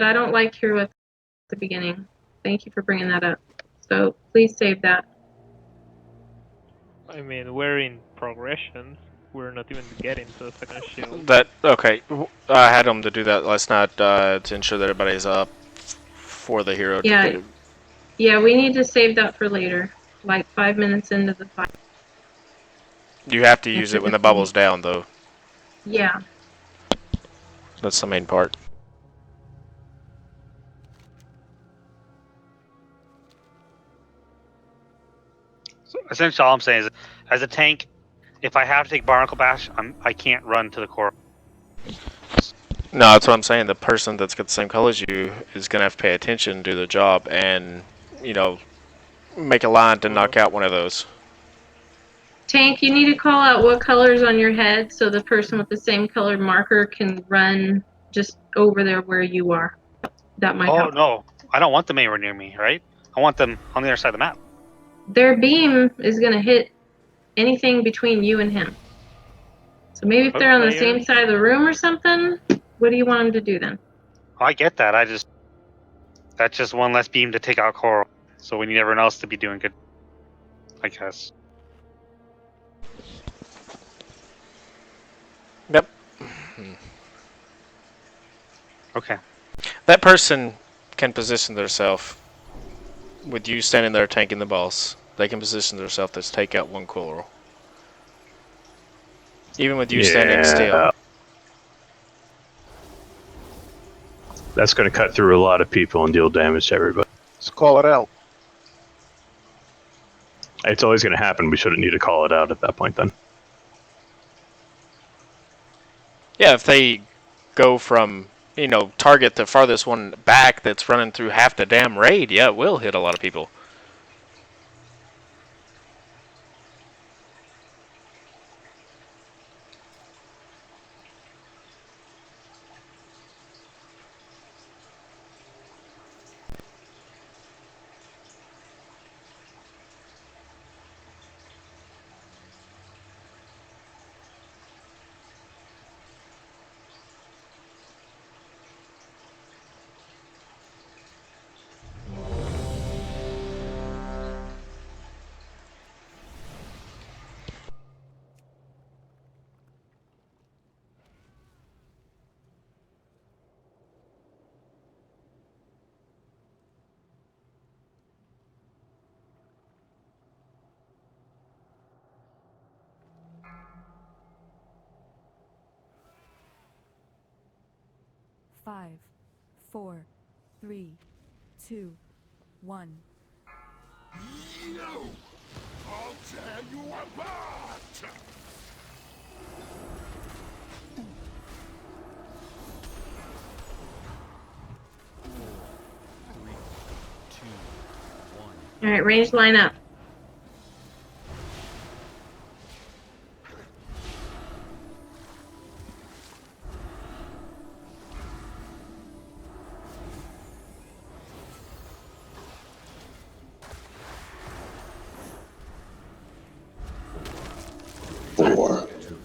I don't like hero at the beginning. Thank you for bringing that up. So please save that. I mean, we're in progression. We're not even getting to the second shield. Okay. I had them to do that last night to ensure that everybody's up for the hero. Yeah, yeah, we need to save that for later, like 5 minutes into the fight. You have to use it when the bubble's down, though. Yeah. That's the main part. So essentially, all I'm saying is, as a tank, if I have to take Barnacle Bash, I can't run to the core. No, that's what I'm saying. The person that's got the same color as you is going to have to pay attention, do the job, and, you know, make a line to knock out one of those. Tank, you need to call out what color's on your head so the person with the same colored marker can run just over there where you are. That might help. Oh, no. I don't want them anywhere near me, right? I want them on the other side of the map. Their beam is going to hit anything between you and him. So maybe if they're on the same side of the room or something, what do you want them to do then? Oh, I get that. That's just one less beam to take out Coral. So we need everyone else to be doing good, I guess. Yep. Okay. That person can position themselves with you standing there tanking the boss. They can position themselves to take out one coral. Even with you standing still. That's going to cut through a lot of people and deal damage to everybody. Let's call it out. It's always going to happen. We shouldn't need to call it out at that point then. Yeah, if they go from, you know, target the farthest one back that's running through half the damn raid, yeah, it will hit a lot of people. Five, 4, 3, 2, 1. No! I'll tear you apart! 3, 2, 1. All right, range line up.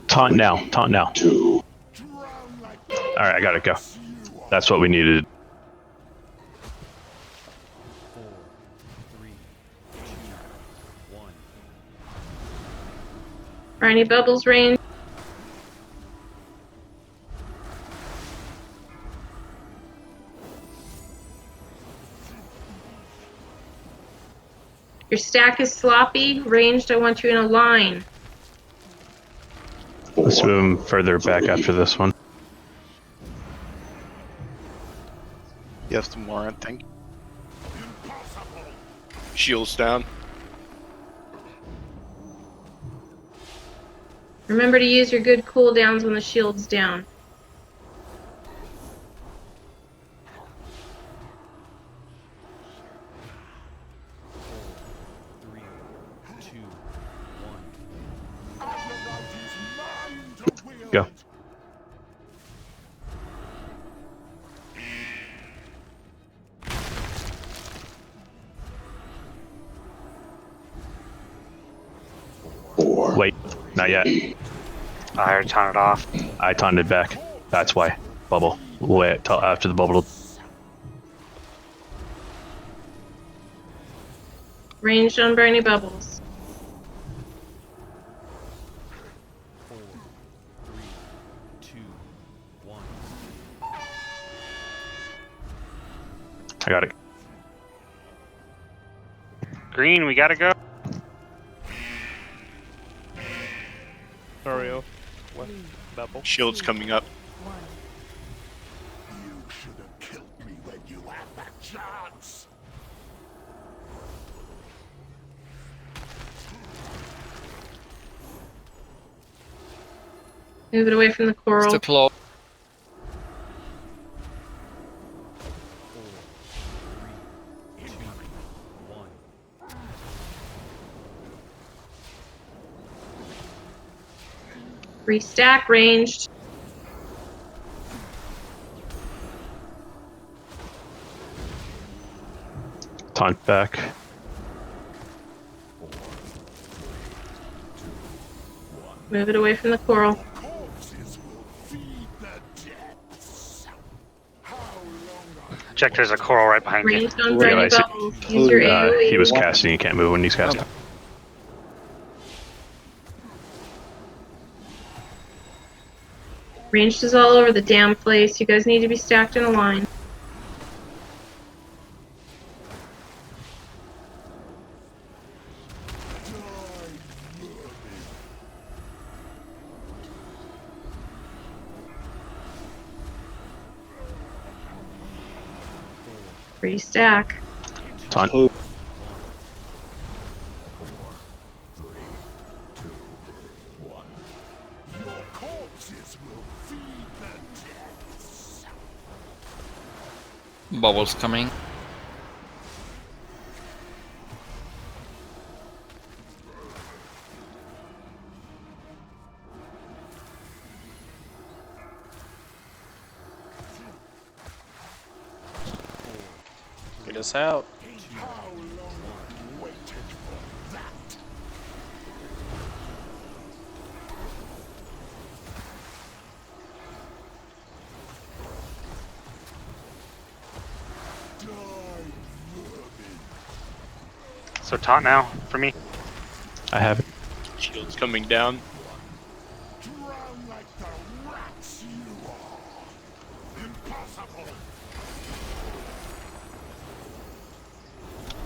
Taunt now. Taunt now. Alright, I gotta go. That's what we needed. 4, 3, 2, 1. Are any bubbles range? Your stack is sloppy. Ranged, I want you in a line. Let's move him further back after this one. Yes, the more, I think. Shields down. Remember to use your good cooldowns when the shield's down. Go. Wait, not yet. I already taunted off. I taunted back. That's why. Bubble. Wait till after the bubble. Ranged on Briny Bubbles. 4, 3, 2, 1. I got it. Green, we gotta go. Sorry, oh. What? Double. Shield's coming up. 1. You should have killed me when you had that chance. Move it away from the coral. Deploy. 4, 3, 2, 1. Restack ranged. Taunt back. Move it away from the coral. Corpses will feed the depths. How long are Jack, there's a coral right behind you. Ranged on Yeah, Briny I see. Bubbles. Use your AoE. He was casting. He can't move when he's casting. Ranged is all over the damn place. You guys need to be stacked in a line. Restack. Taunt. your corpses will feed the depths? Bubbles coming. Get us out. How long have you waited for that? Die, vermin. So taunt now for me. I have it. Shield's coming down. Drown like the rats you are. Impossible.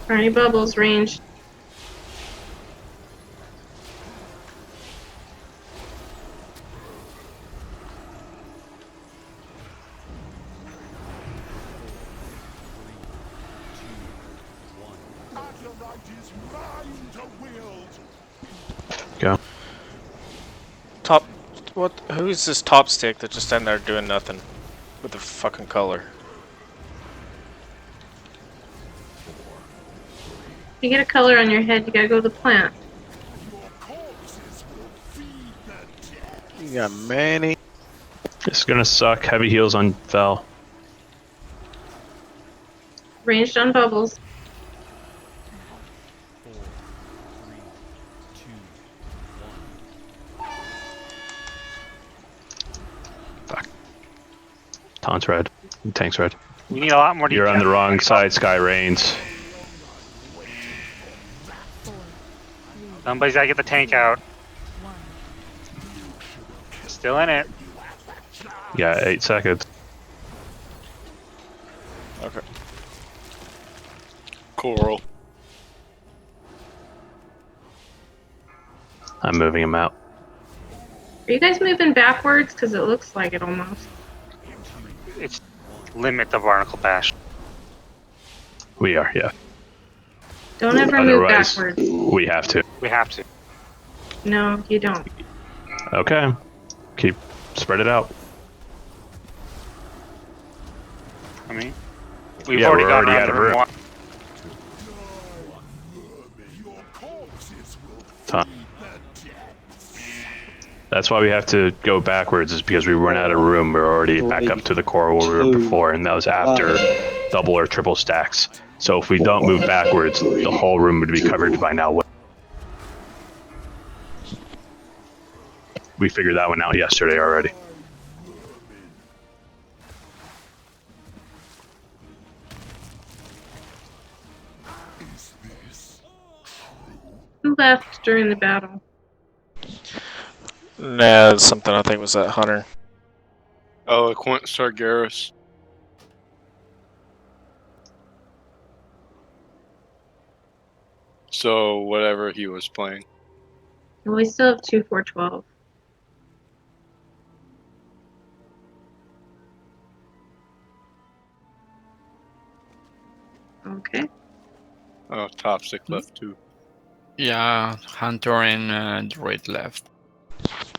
Briny Bubbles ranged. Azurite is mine to wield. Go. Top. What? Who's this top stick that's just standing there doing nothing with the fucking color? You get a color on your head, you gotta go to the plant. Your corpses will feed the depths. You got many. It's gonna suck. Heavy heals on Val. Ranged on Bubbles. 4, 3, 2, 1. Fuck. Taunt's red. Tank's red. We need a lot more. You're on the wrong side, Sky Reigns. 4, 3, Somebody's gotta get the tank out. 1. Still in it. Yeah, 8 seconds. Okay. Coral. I'm moving him out. Are you guys moving backwards? Because it looks like it almost. It's limit the barnacle bash. We are, yeah. Don't ever move Otherwise, backwards. we have to. We have to. No, you don't. Okay. Keep spread it out. I mean, we've Yeah, already we're gone already around out the of room. room. Your corpses will Taunt. feed the depths. That's why we have to go backwards, is because we run out of room. We're already back up to the core where we were before, and that was after double or triple stacks. So if we don't move backwards, the whole room would be covered by now. We figured that one out yesterday already. Is this left during the battle? Nah, it's something I think was that hunter. Eloquent Sargeras. So whatever he was playing. Well, we still have 2, 4, 12. Okay. Oh, Topstick left too. Yeah, Hunter and Druid left.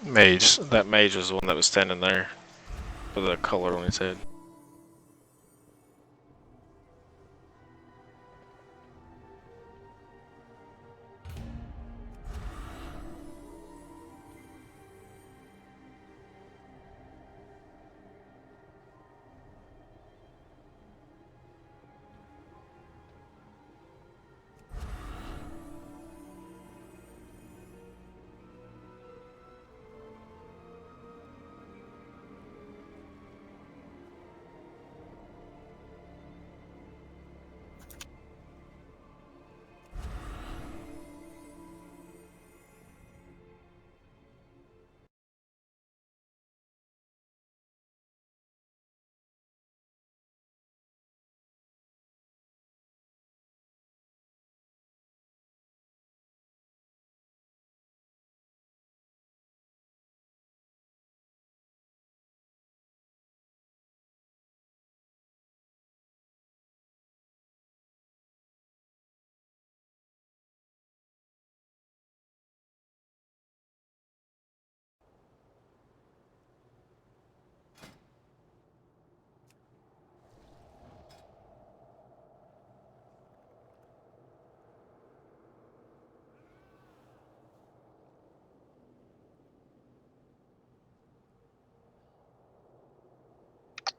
Mage. That mage was the one that was standing there with the color on his head.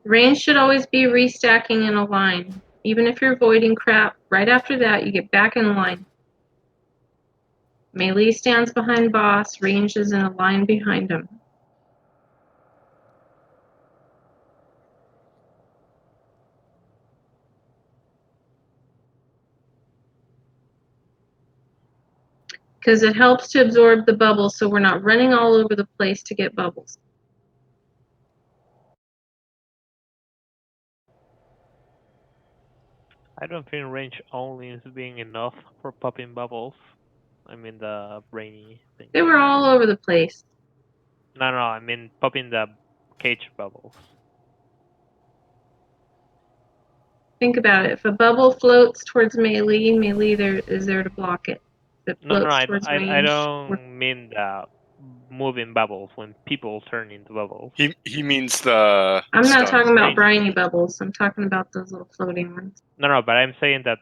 Range should always be restacking in a line. Even if you're avoiding crap, right after that, you get back in line. Melee stands behind boss, range is in a line behind him. Because it helps to absorb the bubbles so we're not running all over the place to get bubbles. I don't think range only is being enough for popping bubbles. I mean the brainy thing. They were all over the place. No, I mean popping the cage bubbles. Think about it. If a bubble floats towards melee, melee is there to block it. If it floats towards range, I don't mean the moving bubbles when people turn into bubbles. He means the. I'm not stun. talking about briny bubbles. I'm talking about those little floating ones. No, but I'm saying that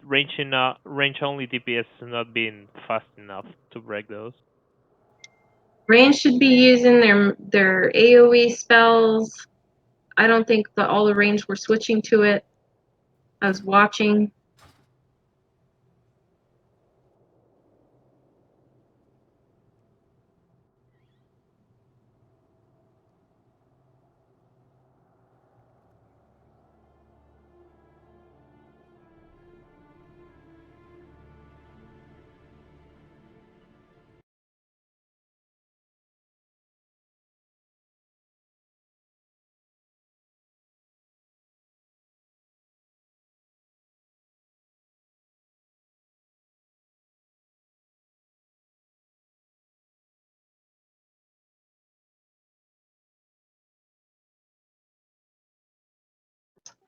range only DPS is not being fast enough to break those. Range should be using their AoE spells. I don't think all the range were switching to it. I was watching.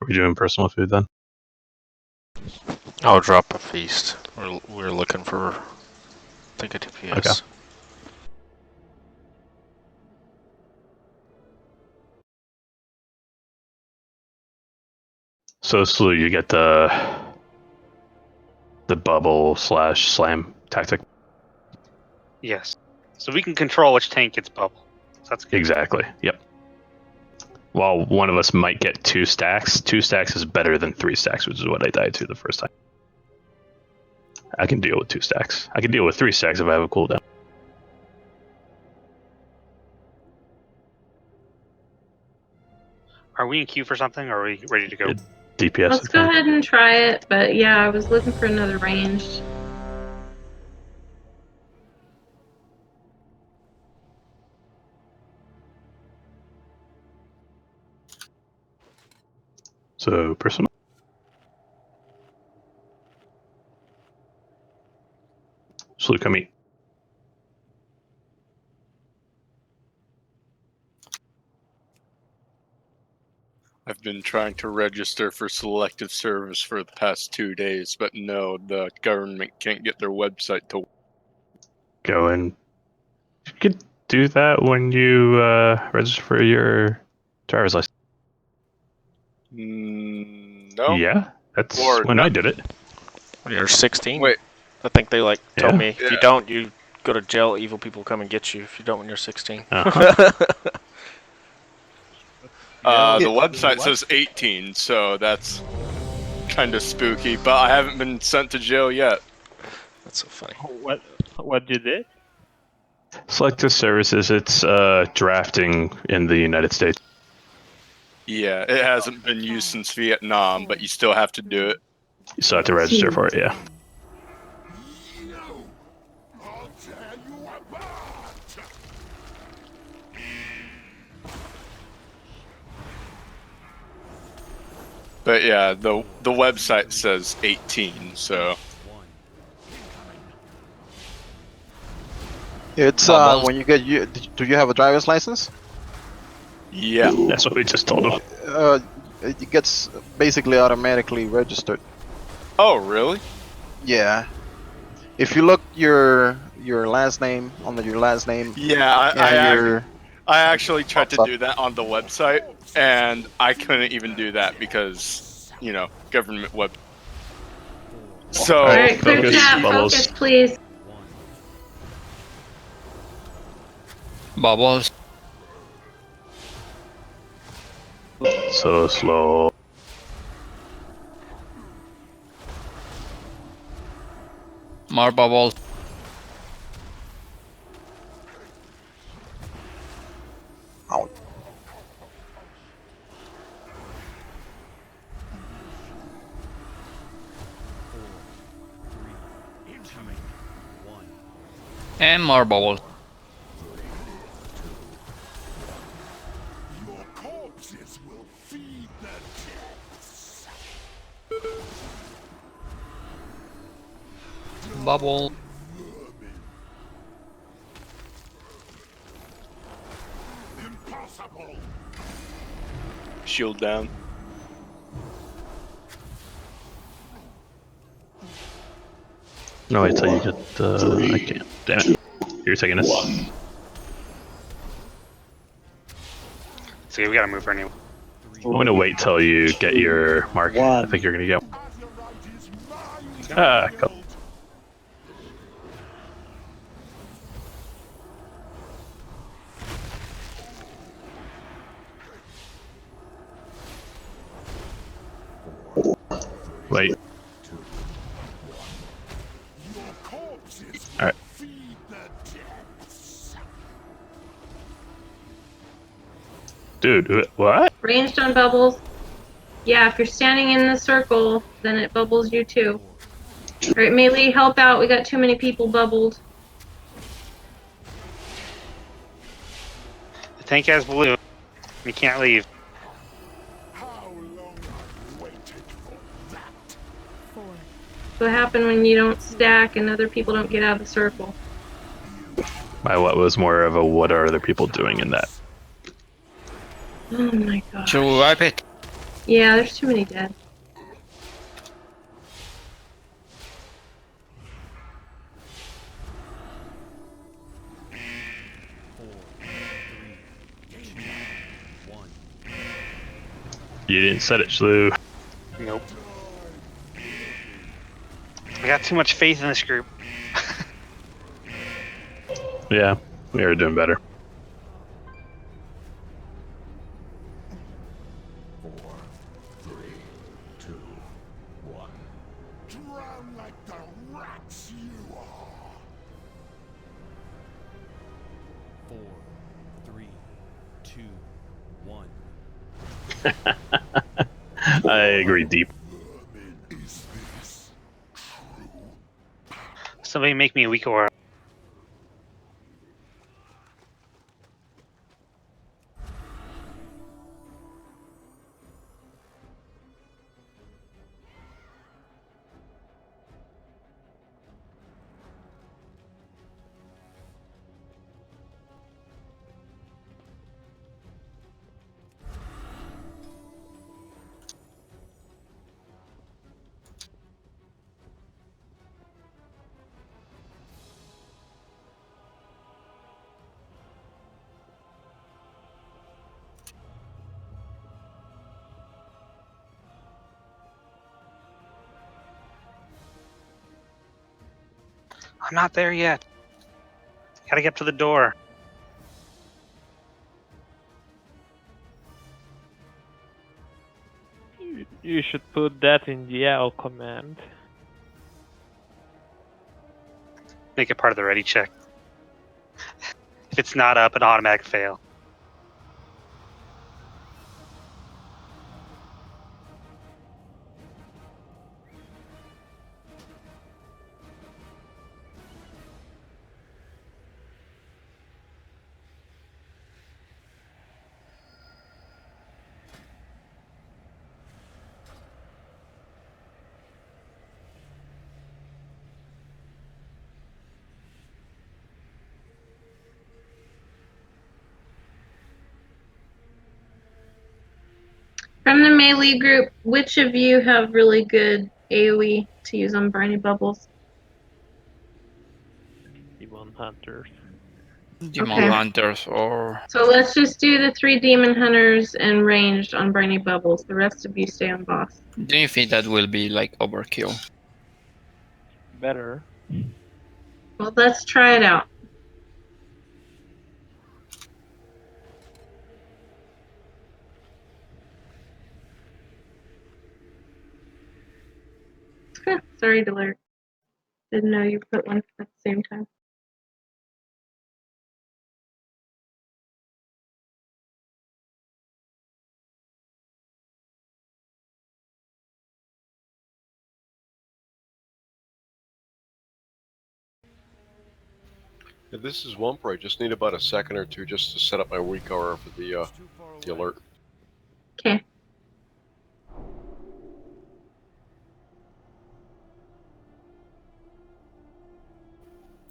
Are we doing personal food then? I'll drop a feast. We're looking for, I think, a TPS. Okay. So Slew, you get the bubble / slam tactic. Yes. So we can control which tank gets bubble. So that's good. Exactly. Yep. While one of us might get 2 stacks, 2 stacks is better than 3 stacks, which is what I died to the first time. I can deal with 2 stacks. I can deal with 3 stacks if I have a cooldown. Are we in queue for something, or are we ready to go? DPS. Let's go ahead and try it, but yeah, I was looking for another ranged. So personal. So look at me. I've been trying to register for selective service for the past 2 days, but no, the government can't get their website to. Go and you could do that when you register for your driver's license. No. Yeah, that's Or when no. I did it. When you're 16. Wait. I think they like told Yeah. me if you Yeah. don't, you go to jail. Evil people come and get you if you don't when you're 16. Uh-huh. The website says 18, so that's kind of spooky. But I haven't been sent to jail yet. That's so funny. What you did? Selective services. It's drafting in the United States. Yeah, it hasn't been used since Vietnam, but you still have to do it. You still have to register for it. Yeah. I'll tear you apart! But yeah, the website says 18, so It's Bubbles. when you get you. Do you have a driver's license? yeah. That's what we just told them. It gets basically automatically registered. Oh, really? Yeah. If you look your last name under your last name, Yeah, and I actually tried to Pops up. do that on the website, and I couldn't even do that because, government web. So, Alright, clear focus, chat, Bubbles. focus, please. Bubbles. So slow. More bubbles. Ow. And more bubbles. Your corpses will feed the depths. Bubble. Impossible! shield down. No, wait till you get the. I can't. Damn it. You're taking this. So we gotta move her anyway. I'm gonna wait till you get your mark. I think you're gonna get. Azurite is mine! Ah, go. Wait. Your corpses will Alright. feed the depths. Dude, what? Ranged on bubbles. Yeah, if you're standing in the circle, then it bubbles you too. Alright, melee, help out. We got too many people bubbled. The tank has blue. You can't leave. How long I've waited for that? What happened when you don't stack and other people don't get out of the circle? My what was more of a what are other people doing in that? Oh my god. Should we wipe it? Yeah, there's too many dead. You didn't set it, Shlu. Nope. I got too much faith in this group. Yeah, we are doing better. 4, 3, 2, 1. Drown like the rats you are! 4, 3, 2, 1. I agree deep. Is this true? Somebody make me a weak aura. I'm not there yet. Gotta get to the door. You should put that in the L command. Make it part of the ready check. If it's not up, an automatic fail. From the melee group, which of you have really good AoE to use on briny bubbles? Demon hunters. Demon Okay. Hunters or... So let's just do the 3 demon hunters and ranged on briny bubbles. The rest of you stay on boss. Do you think that will be like overkill? Better. Well, let's try it out. Sorry, Deliric. Didn't know you put one at the same time. If this is Wumper, I just need about a second or two just to set up my weak aura for the alert. Okay.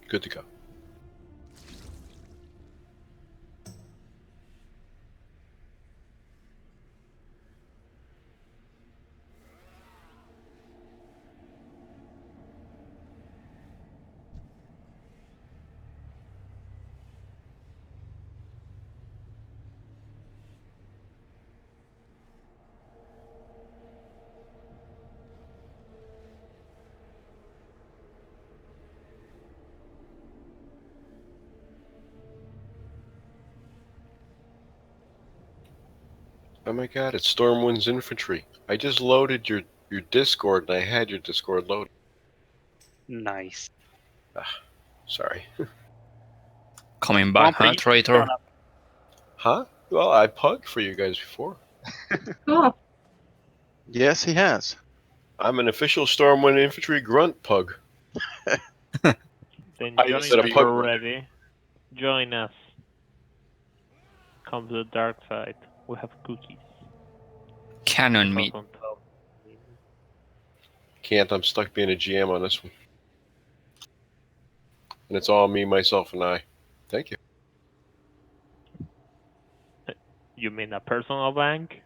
Good to go. Oh my god, it's Stormwinds Infantry. I just loaded your Discord and I had your Discord loaded. Nice. Sorry. Coming back, huh, traitor? Huh? Well, I pugged for you guys before. Cool. Yes, he has. I'm an official Stormwind Infantry grunt pug. Then I join said a us pug. already. Join us. Come to the dark side. We have cookies. Cannon meat. On top. Can't, I'm stuck being a GM on this one. And it's all me, myself, and I. Thank you. You mean a personal bank?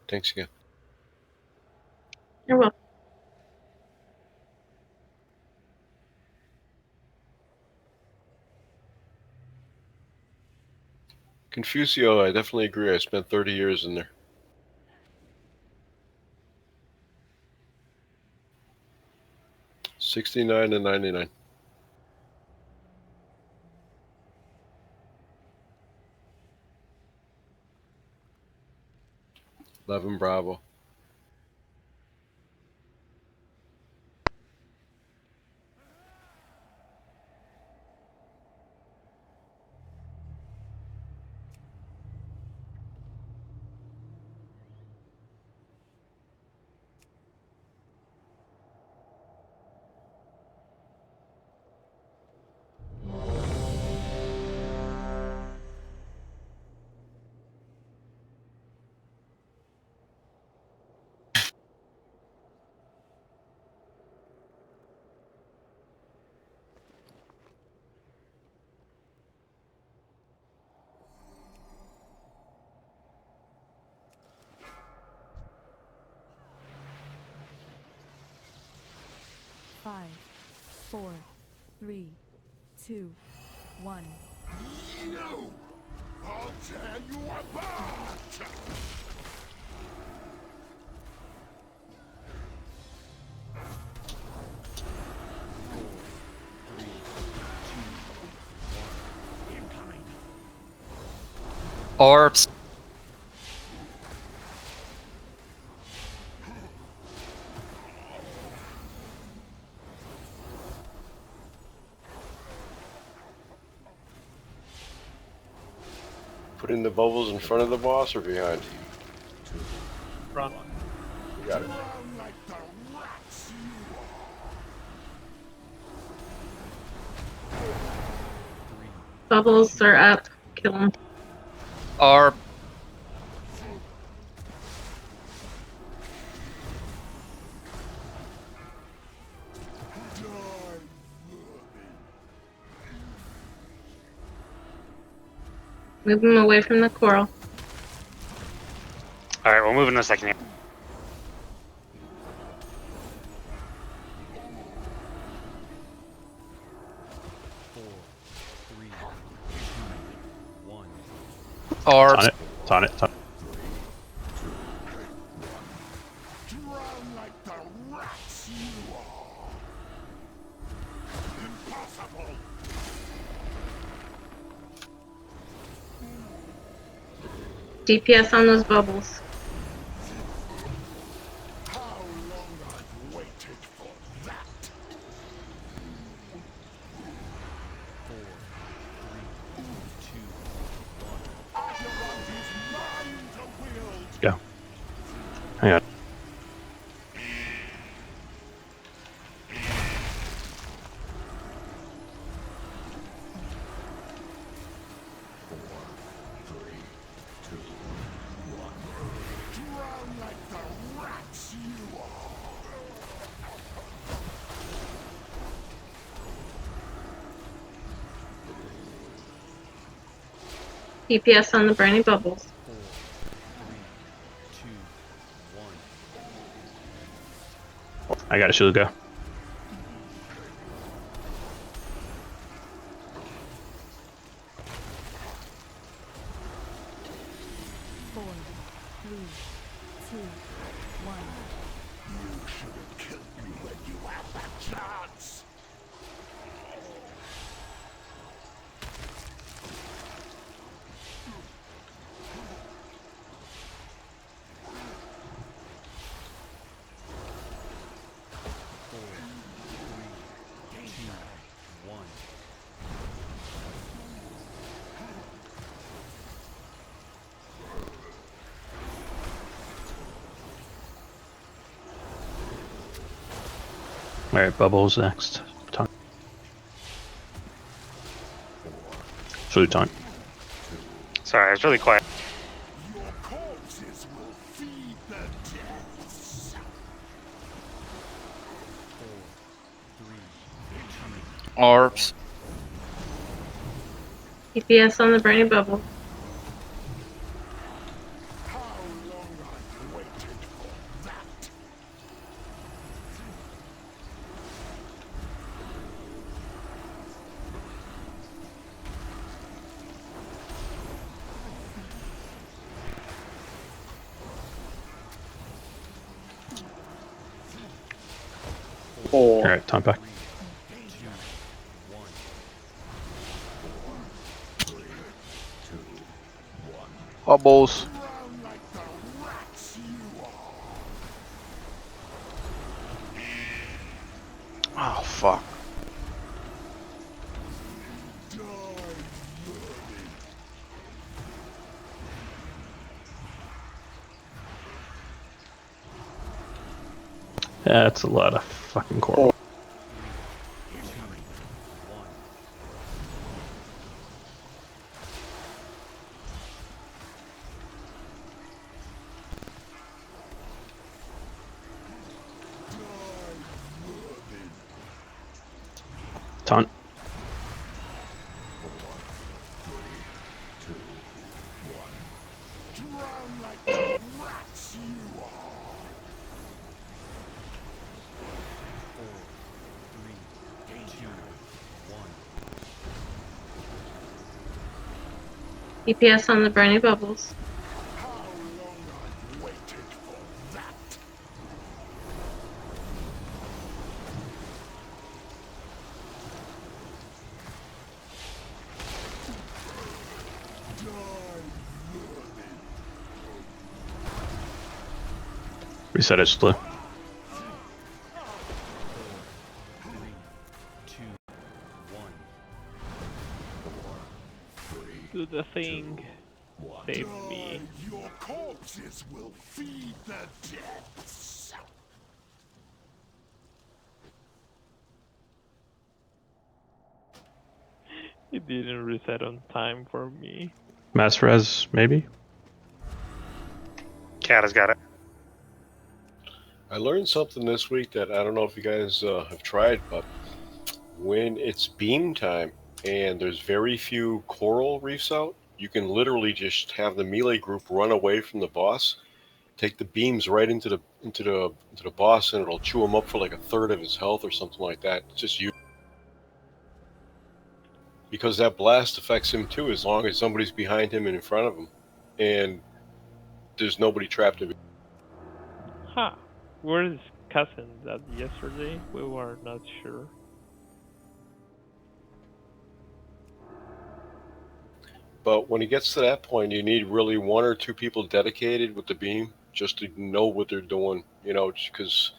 Thanks again. You're welcome. Confucio, I definitely agree. I spent 30 years in there. $69 and $99. 11 Bravo. 4, 3, 2, 1. No! I'll tear you apart! Orbs. Putting the bubbles in front of the boss or behind? Front. You got it. Drown like the rats you are! Bubbles are up. Kill them. Orb. Move them away from the coral. Alright, we'll move in a second here. Orbs. It's on it. It's on it. Drown like the rats you are! Impossible! DPS on those bubbles. How long I've waited for that! 4, 3, 2, 1. Azeroth is mine to wield! Go. Hang on. Drown like the rats you are! DPS on the briny bubbles. 4, 3, 2, 1. I got a shield. Go. 4, 3, 2, 1. You should have killed me when you had that chance! All right, bubbles next. Taunt. Should taunt. Sorry, it's really quiet. Your corpses will feed the depths! 4, 3, Orbs. DPS on the briny bubble. How long I've waited for that! All right, taunt back. 2, 1. Bubbles. Drown like the rats you are! Oh, fuck. Die, vermin! That's a lot of fucking coral. Taunt. Drown like the rats you are! 4, DPS on the briny bubbles. How long I've waited for that. Reset it slow. 4, 3, 2, 1. Do the thing. Save me. Your corpses will feed the depths. It didn't reset on time for me. Mass res, maybe? Cat has got it. I learned something this week that I don't know if you guys have tried, but when it's beam time and there's very few coral reefs out, you can literally just have the melee group run away from the boss, take the beams right into the boss, and it'll chew him up for like a third of his health or something like that. It's just you, because that blast affects him too, as long as somebody's behind him and in front of him, and there's nobody trapped in. Huh. Where is cousin that yesterday? We were not sure. But when it gets to that point, you need really one or two people dedicated with the beam just to know what they're doing, you know, because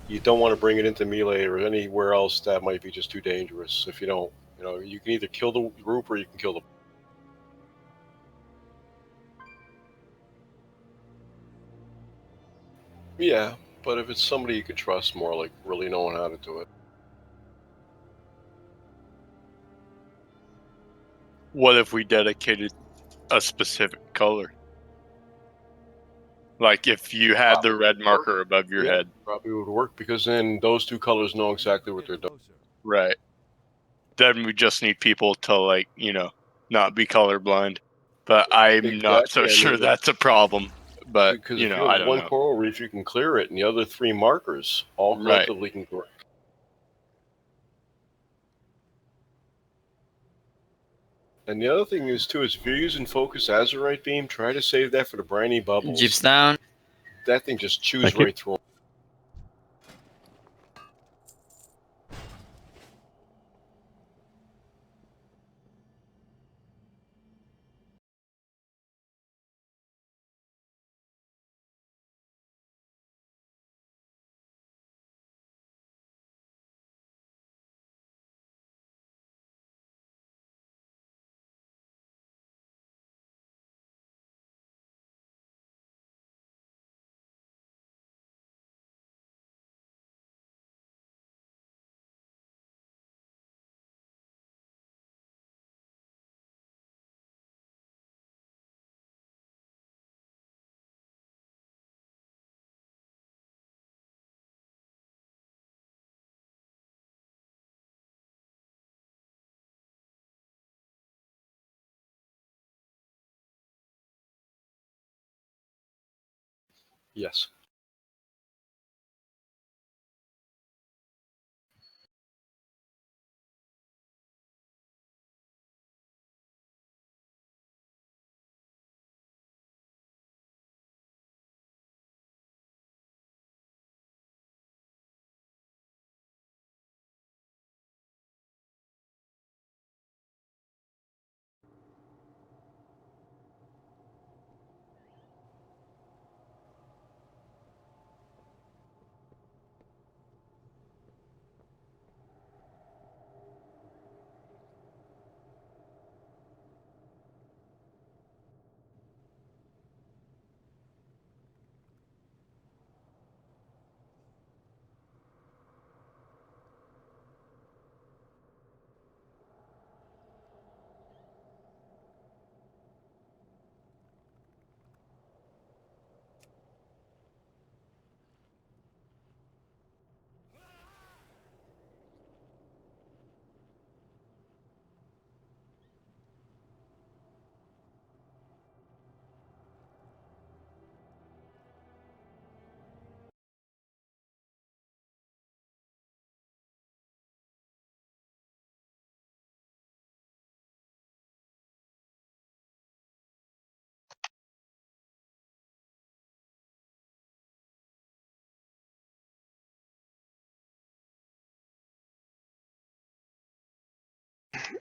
you don't want to bring it into melee or anywhere else that might be just too dangerous. If you don't, you know, you can either kill the group or you can kill the. Yeah, but if it's somebody you can trust more, like really knowing how to do it. What if we dedicated a specific color? Like if you had the red marker above your Yeah, head. probably would work because then those two colors know exactly what they're doing. Right. Then we just need people to, like, you know, not be colorblind. But I'm not so Exactly, I sure mean, that's a problem. But, because you if know, you I have don't one know. coral reef, you can clear it, and the other three markers all Right. collectively can correct. And the other thing is too, is if you're using focus azurite beam, try to save that for the briny bubbles. Jeeps down. That thing just chews Thank you. right through 'em. Yes.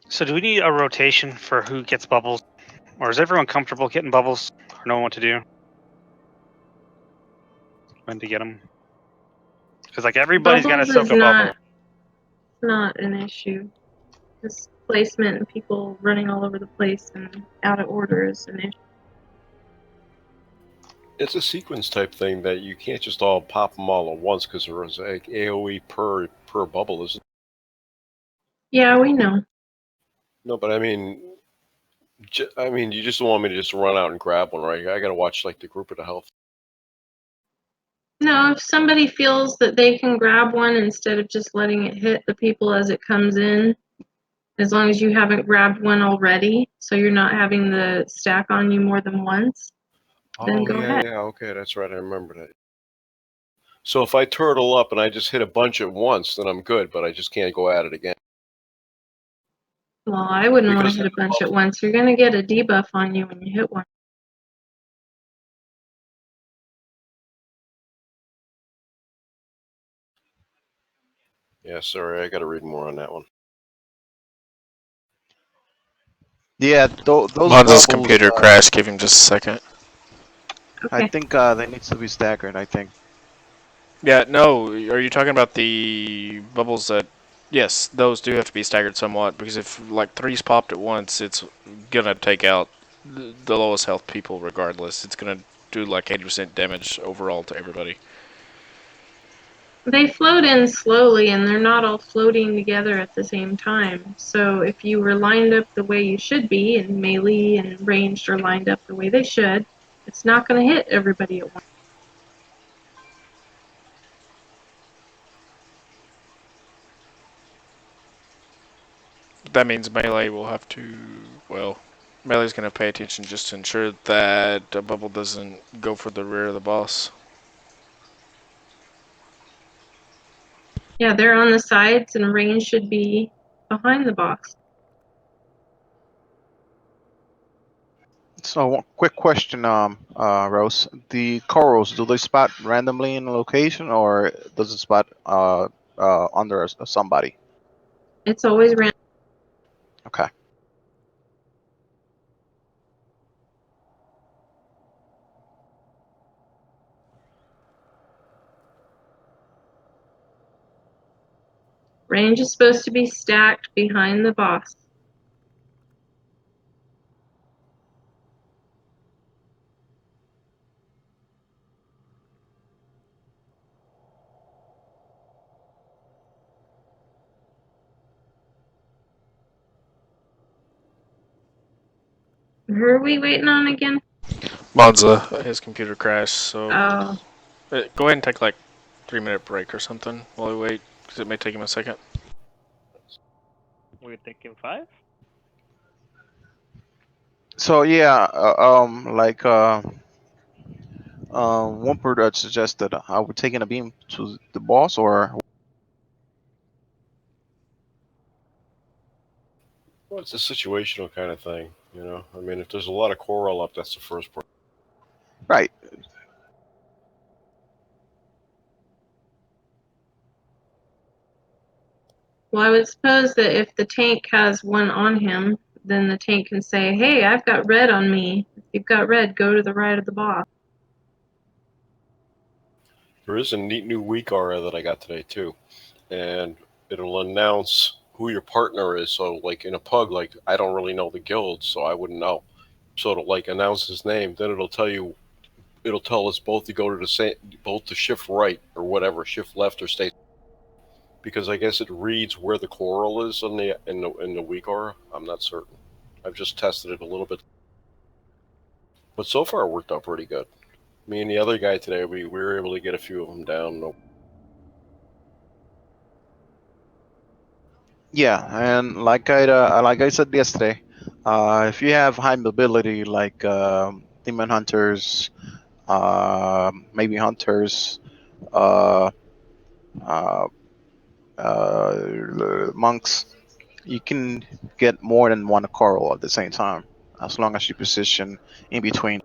So do we need a rotation for who gets bubbles, or is everyone comfortable getting bubbles, or knowing what to do when to get them? Because like everybody's got to Bubbles soak is a bubble. not an issue. This placement and people running all over the place and out of order is an issue. It's a sequence type thing that you can't just all pop them all at once because there is like AOE per bubble, isn't? Yeah, we know. No, but I mean, you just don't want me to just run out and grab one, right? I got to watch like the group of the health. No, if somebody feels that they can grab one instead of just letting it hit the people as it comes in, as long as you haven't grabbed one already, so you're not having the stack on you more than once, then Oh go yeah, ahead. yeah, okay, that's right. I remember that. So if I turtle up and I just hit a bunch at once, then I'm good, but I just can't go at it again. Well, I wouldn't want Because to hit a bunch at once. You're going to get a debuff on you when you hit one. Yeah, sorry, I got to read more on that one. Yeah, those Bonza's bubbles. computer crashed. Give him just a second. Okay. I think they need to be staggered. I think. Yeah, no. Are you talking about the bubbles that? Yes, those do have to be staggered somewhat because if like three's popped at once, it's gonna take out the lowest health people regardless. It's gonna do like 80% damage overall to everybody. They float in slowly, and they're not all floating together at the same time. So if you were lined up the way you should be, and melee and ranged are lined up the way they should, it's not going to hit everybody at once. That means melee will have to. Well, melee's gonna pay attention just to ensure that a bubble doesn't go for the rear of the boss. Yeah, they're on the sides, and range should be behind the box. So, one quick question, Rose. The corals, do they spot randomly in a location, or does it spot under somebody? It's always random. Okay. Range is supposed to be stacked behind the boss. Who are we waiting on again? Bonza, his computer crashed, so Oh, go ahead and take like 3-minute break or something while we wait, because it may take him a second. We're thinking 5. So yeah, one person suggested I would taking a beam to the boss, or Well, it's a situational kind of thing, you know. I mean, if there's a lot of coral up, that's the first part. right. well, I would suppose that if the tank has one on him, then the tank can say, hey, I've got red on me. If you've got red, go to the right of the boss. There is a neat new weak aura that I got today too, and it'll announce who your partner is. So, like in a pug, like I don't really know the guild, so I wouldn't know. So it'll like announce his name, then it'll tell us both to go to the same, both to shift right or whatever, shift left or stay. Because I guess it reads where the coral is in the weak aura. I'm not certain. I've just tested it a little bit, but so far it worked out pretty good. Me and the other guy today, we were able to get a few of them down. Yeah, and like I said yesterday, if you have high mobility like demon hunters, maybe hunters, uh, uh, monks, you can get more than one coral at the same time, as long as you position in between.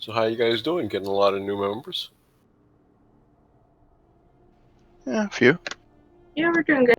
So how you guys doing? Getting a lot of new members? Yeah, a few. Yeah, we're doing good.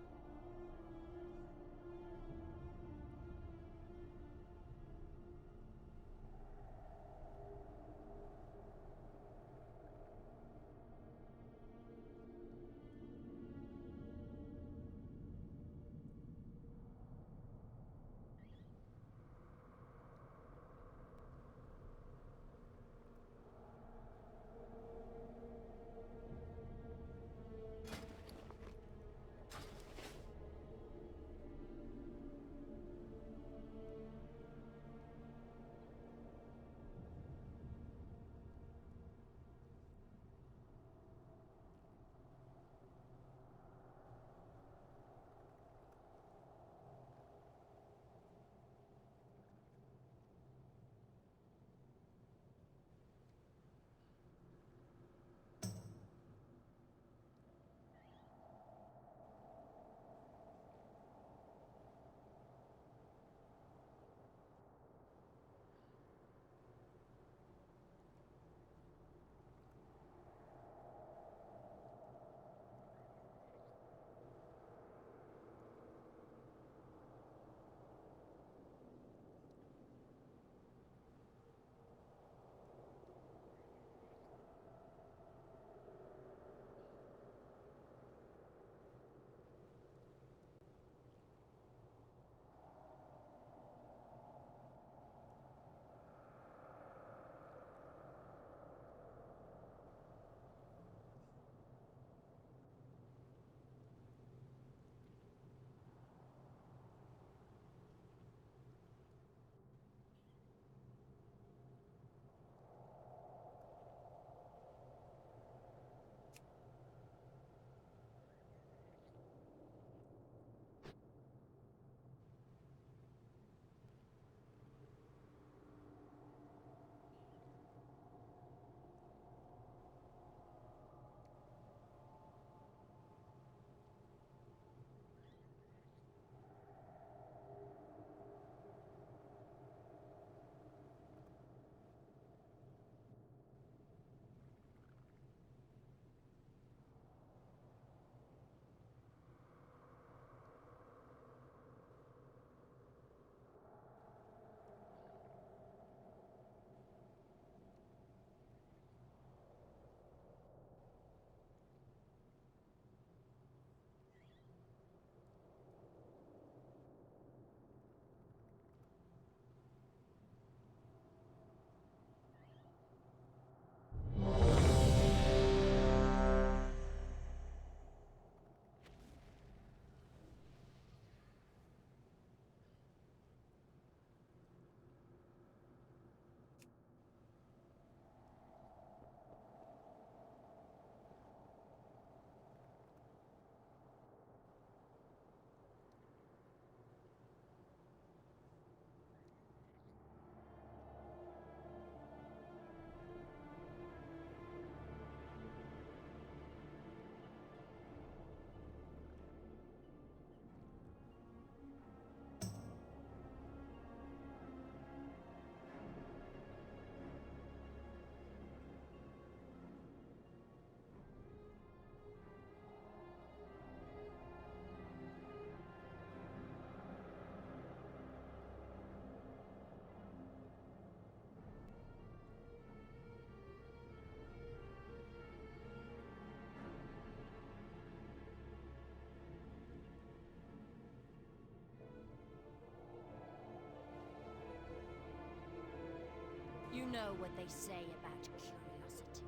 You know what they say about curiosity.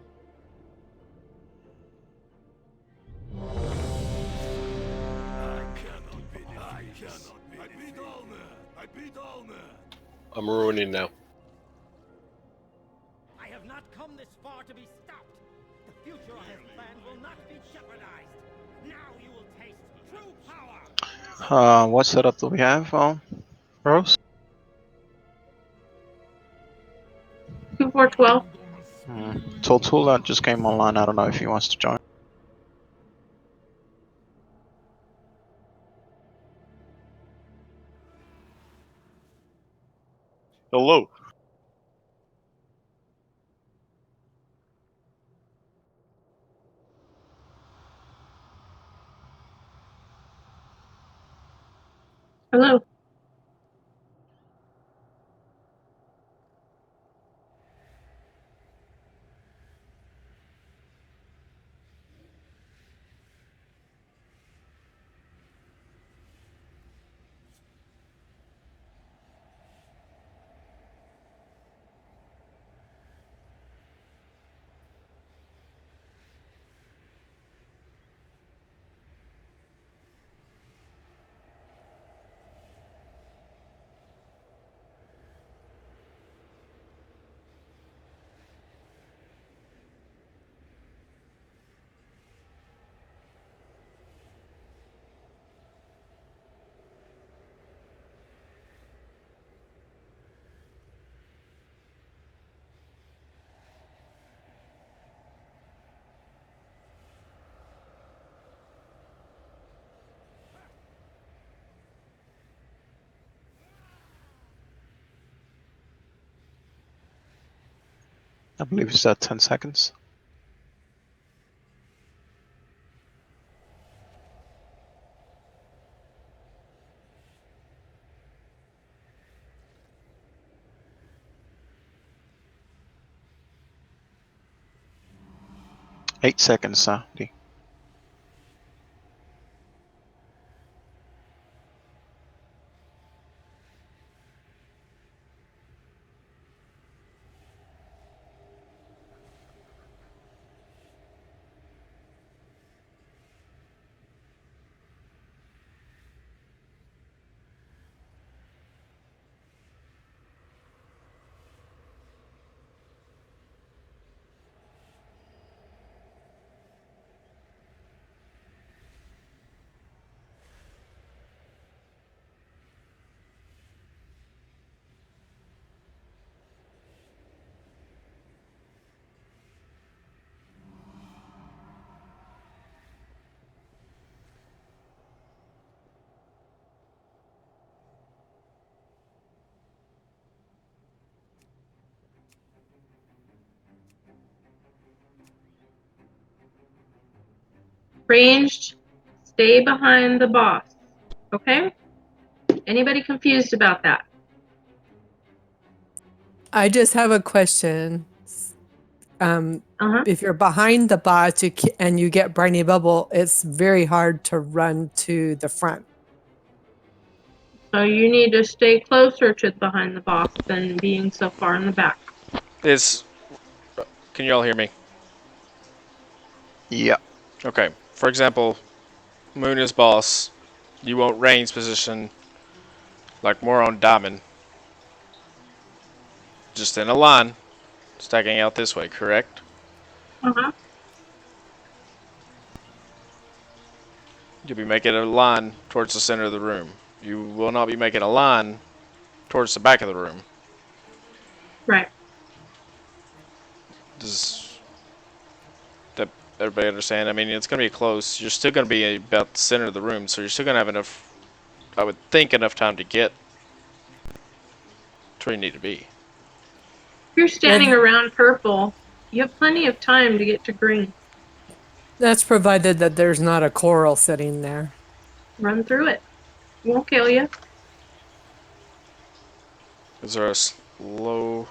I beat all men. I beat all men. I'm ruining now. I have not come this far to be stopped. The future I have planned will not be jeopardized. Now you will taste true power. What setup do we have, Rose? 2412. Toltula just came online. I don't know if he wants to join. Hello. Hello. I believe it's at 10 seconds. Eight seconds, D. Ranged, stay behind the boss. Okay? Anybody confused about that? I just have a question. Uh-huh. If you're behind the boss and you get briny bubble, it's very hard to run to the front. So you need to stay closer to behind the boss than being so far in the back. Can you all hear me? Yeah. Okay. For example, Moon is boss. You want range position, like more on diamond. Just in a line, stacking out this way, correct? Uh-huh. You'll be making a line towards the center of the room. You will not be making a line towards the back of the room. Right. Does that everybody understand? I mean, it's going to be close. You're still going to be about the center of the room, so you're still going to have enough, I would think, enough time to get to where you need to be. If you're standing around purple, you have plenty of time to get to green. That's provided that there's not a coral sitting there. Run through it. It won't kill you. Is there a slow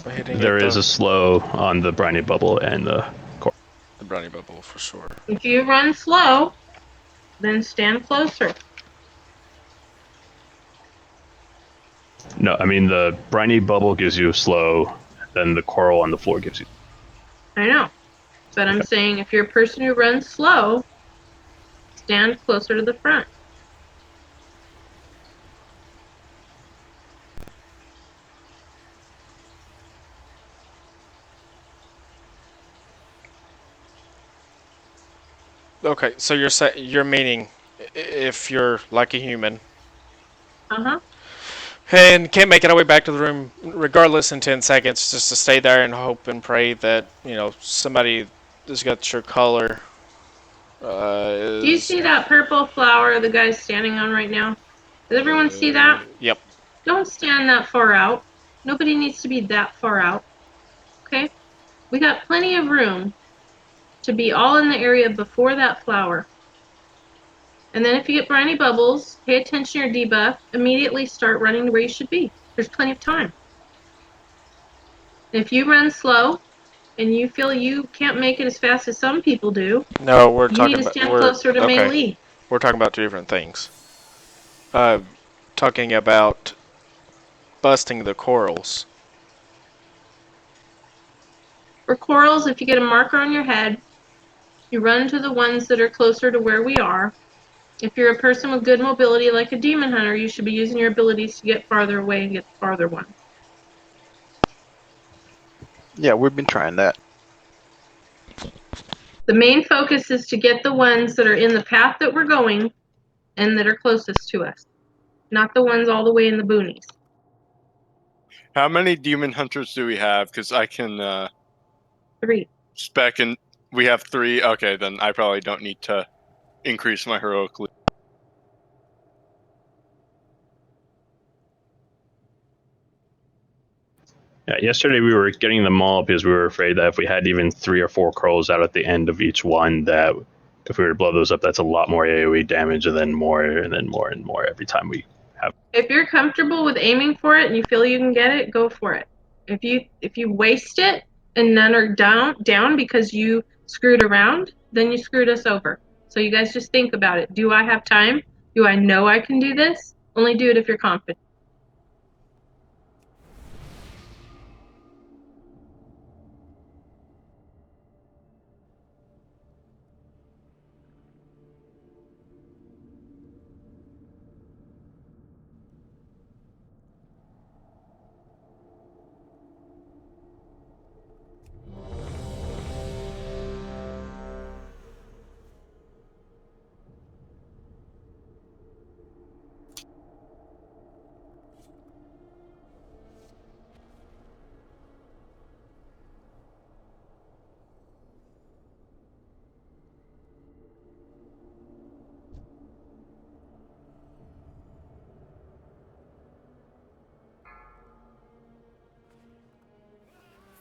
hitting There it, is though? a slow on the briny bubble and the core. The brownie bubble, for sure. If you run slow, then stand closer. No, I mean the briny bubble gives you a slow, then the coral on the floor gives you. I know. But I'm saying if you're a person who runs slow, stand closer to the front. Okay, so you're meaning if you're like a human Uh-huh. and can't make it all the way back to the room, regardless, in 10 seconds, just to stay there and hope and pray that, somebody that's got your color is... Do you see that purple flower the guy's standing on right now? Does everyone see that? Yep. Don't stand that far out. Nobody needs to be that far out. Okay? We got plenty of room to be all in the area before that flower. And then if you get briny bubbles, pay attention to your debuff, immediately start running to where you should be. There's plenty of time. If you run slow and you feel you can't make it as fast as some people do, No, we're you need talking to about stand closer to melee. We're talking about two different things. Talking about busting the corals. For corals, if you get a marker on your head, you run to the ones that are closer to where we are. If you're a person with good mobility like a demon hunter, you should be using your abilities to get farther away and get the farther ones. Yeah, we've been trying that. The main focus is to get the ones that are in the path that we're going and that are closest to us, not the ones all the way in the boonies. How many demon hunters do we have? Because I can 3. spec and we have 3. Okay, then I probably don't need to increase my heroic lead. Yeah, yesterday we were getting them all because we were afraid that if we had even 3 or 4 crows out at the end of each one, that if we were to blow those up, that's a lot more AoE damage, and then more, and then more, and more every time we have. If you're comfortable with aiming for it and you feel you can get it, go for it. If you waste it and none are down because you screwed around, then you screwed us over. So you guys just think about it. Do I have time? Do I know I can do this? Only do it if you're confident.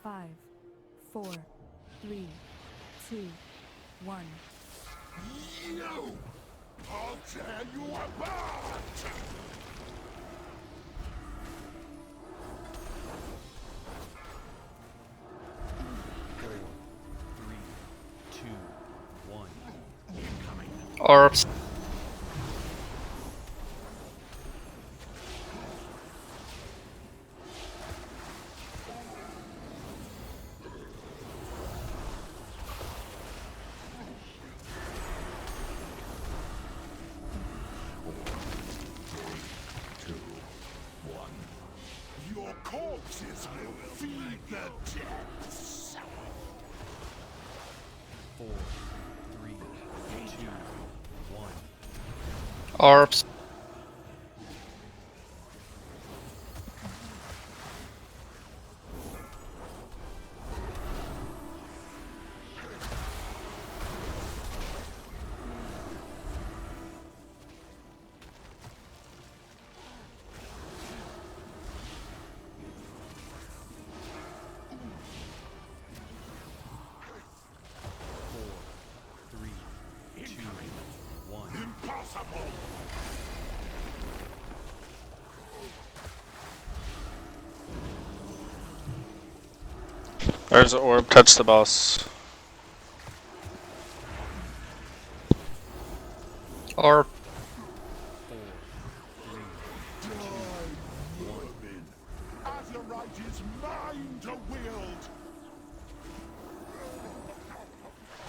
Five, 4, 3, 2, 1. No! I'll tear you apart! Four, 3, 2, 1. Incoming. Orbs. Your corpses will feed the depths! 4, 3, 2, 1. Orbs. Impossible! There's the orb. Touch the boss. Orb. 4, 3, 2, 1. Azurite is mine to wield!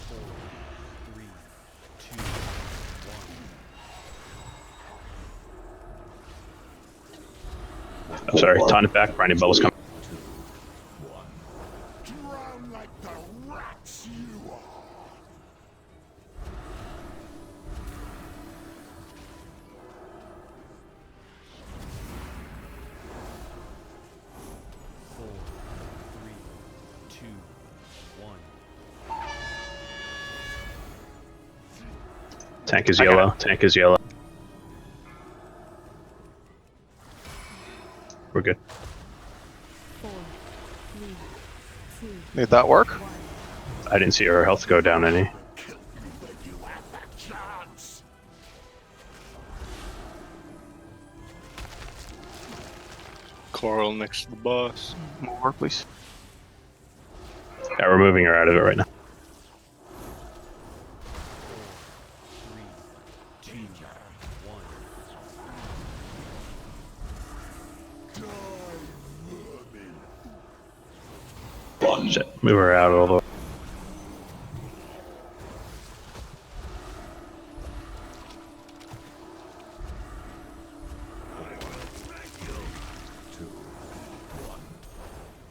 4, 3, 2, 1. I'm sorry, taunt it back. Briny bubbles coming. Drown like the rats you are! 4, 3, 2, 1. Tank is yellow. Tank is yellow. We're good. 4, 3, 2. Did that work? I didn't see her health go down any. Coral next to the boss. More, please. Yeah, we're moving her out of it right now. 4, 3, 2, 1. Shit, move her out all the way.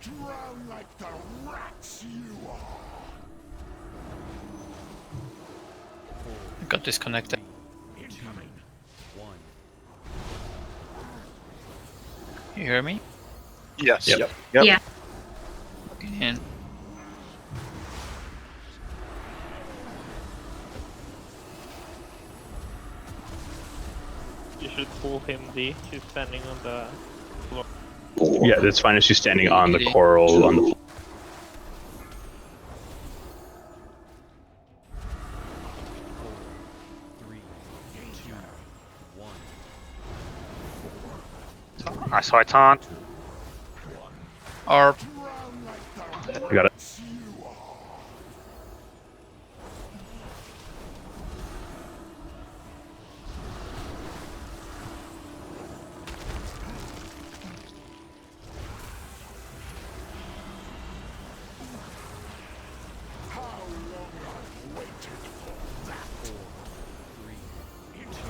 Drown like the rats you are. I got disconnected. Incoming. 1. You hear me? Yes. Yep. Yeah. And You should pull him, D. She's standing on the floor. Yeah, that's fine if she's standing on the coral on the floor. 3, 2, 1. I saw a taunt. ARP. You got it. How long I've waited for that. 4, 3, 2, 1.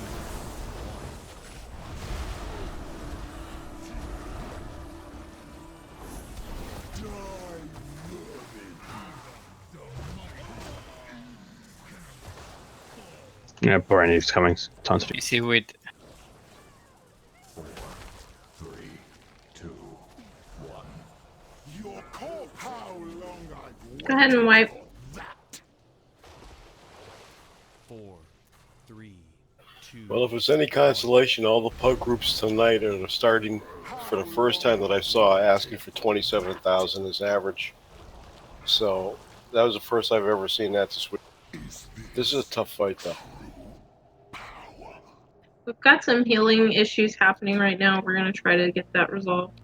Yeah, Barney's coming. Tons of PC with 3, 2, 1. Your call. How long I've Go ahead and wipe. 4, 3, 2. Well, if it's any consolation, all the pub groups tonight are starting for the first time that I saw asking for 27,000 as average. So that was the first I've ever seen that this week. This is a tough fight, though. We've got some healing issues happening right now. We're going to try to get that resolved.